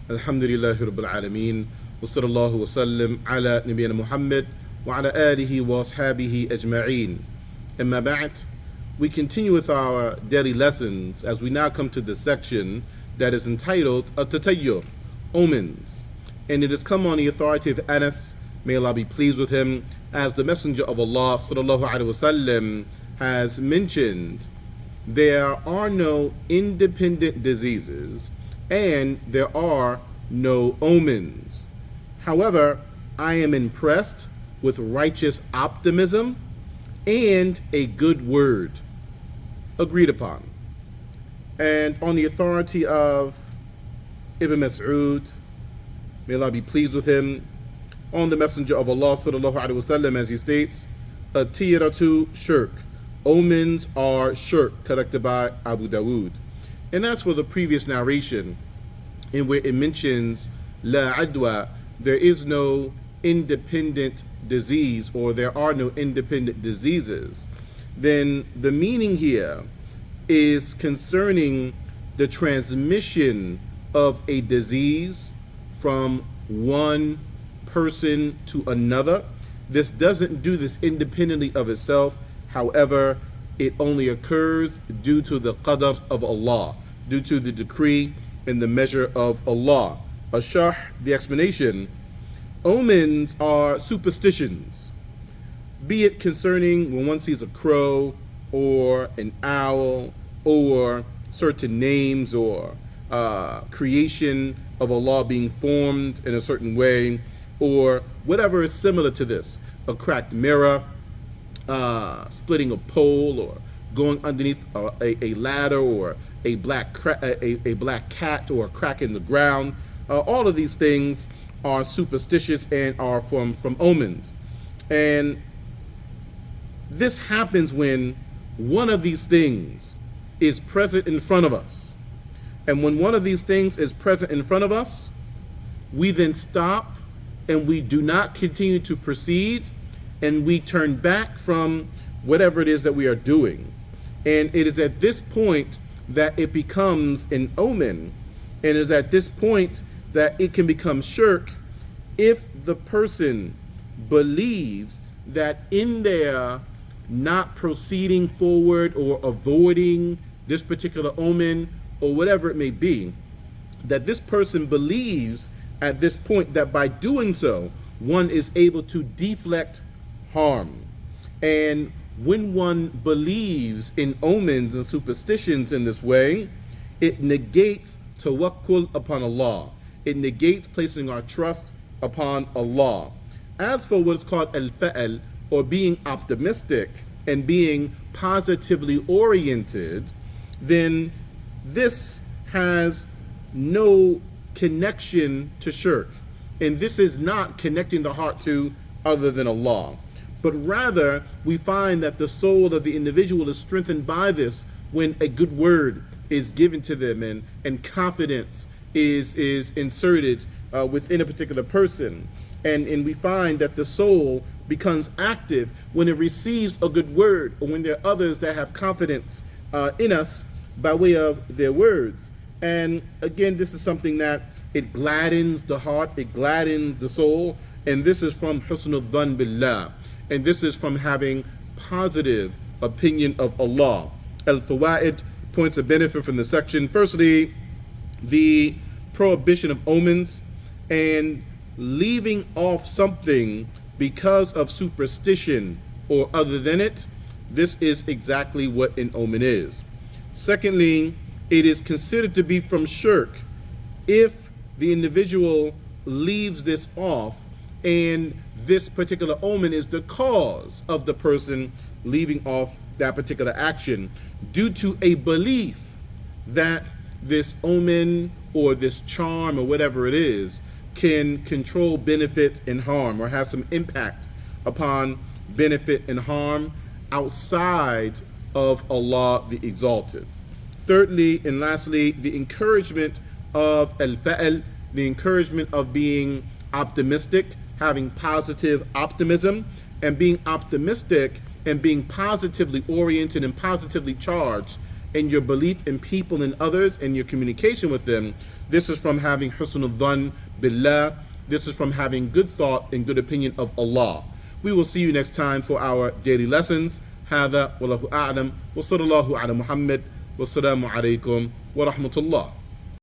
Alhamdulillahi Rabbil Alameen. Wa sallallahu wa sallim ala Nabiyyina Muhammad wa ala alihi wa ashabihi ajma'een. Amma ba'd, we continue with our daily lessons as we now come to the section that is entitled At-Tatayyur, Omens. And it has come on the authority of Anas, may Allah be pleased with him, as the Messenger of Allah sallallahu alaihi wasallam has mentioned, there are no independent diseases and there are no omens. However, I am impressed with righteous optimism and a good word. Agreed upon. And on the authority of Ibn Mas'ud, may Allah be pleased with him, on the Messenger of Allah sallallahu alaihi wasallam, as he states, At-Tiratu shirk. Omens are shirk, collected by Abu Dawood. And as for the previous narration, in where it mentions La Adwa, there is no independent disease, or there are no independent diseases, then the meaning here is concerning the transmission of a disease from one person to another. This doesn't do this independently of itself. However, it only occurs due to the qadr of Allah, due to the decree and the measure of Allah. Asharh, the explanation, omens are superstitions, be it concerning when one sees a crow or an owl or certain names or creation of Allah being formed in a certain way, or whatever is similar to this, a cracked mirror, splitting a pole, or going underneath a ladder, or a black cat, or a crack in the ground. All of these things are superstitious and are from omens. And this happens when one of these things is present in front of us. And when one of these things is present in front of us, we then stop and we do not continue to proceed, and we turn back from whatever it is that we are doing. And it is at this point that it becomes an omen, and it is at this point that it can become shirk if the person believes that in their not proceeding forward or avoiding this particular omen or whatever it may be, that this person believes at this point that by doing so, one is able to deflect harm. And when one believes in omens and superstitions in this way, it negates tawakkul upon Allah. It negates placing our trust upon Allah. As for what is called al-fa'al, or being optimistic and being positively oriented, then this has no connection to shirk. And this is not connecting the heart to other than Allah. But rather, we find that the soul of the individual is strengthened by this when a good word is given to them, and confidence is inserted within a particular person. And we find that the soul becomes active when it receives a good word, or when there are others that have confidence in us by way of their words. And again, this is something that it gladdens the heart, it gladdens the soul, and this is from husnul dhan billah. And this is from having positive opinion of Allah. Al-Fawaid, points of benefit from the section. Firstly, the prohibition of omens and leaving off something because of superstition or other than it. This is exactly what an omen is. Secondly, it is considered to be from shirk if the individual leaves this off, and this particular omen is the cause of the person leaving off that particular action due to a belief that this omen or this charm or whatever it is can control benefit and harm, or has some impact upon benefit and harm outside of Allah the Exalted. Thirdly and lastly, the encouragement of al-fa'al, the encouragement of being optimistic, having positive optimism, and being optimistic and being positively oriented and positively charged in your belief in people and others and your communication with them, this is from having husnul dhan billah. This is from having good thought and good opinion of Allah. We will see you next time for our daily lessons. هذا والله أعلم وصلى الله على محمد والسلام عليكم ورحمة الله.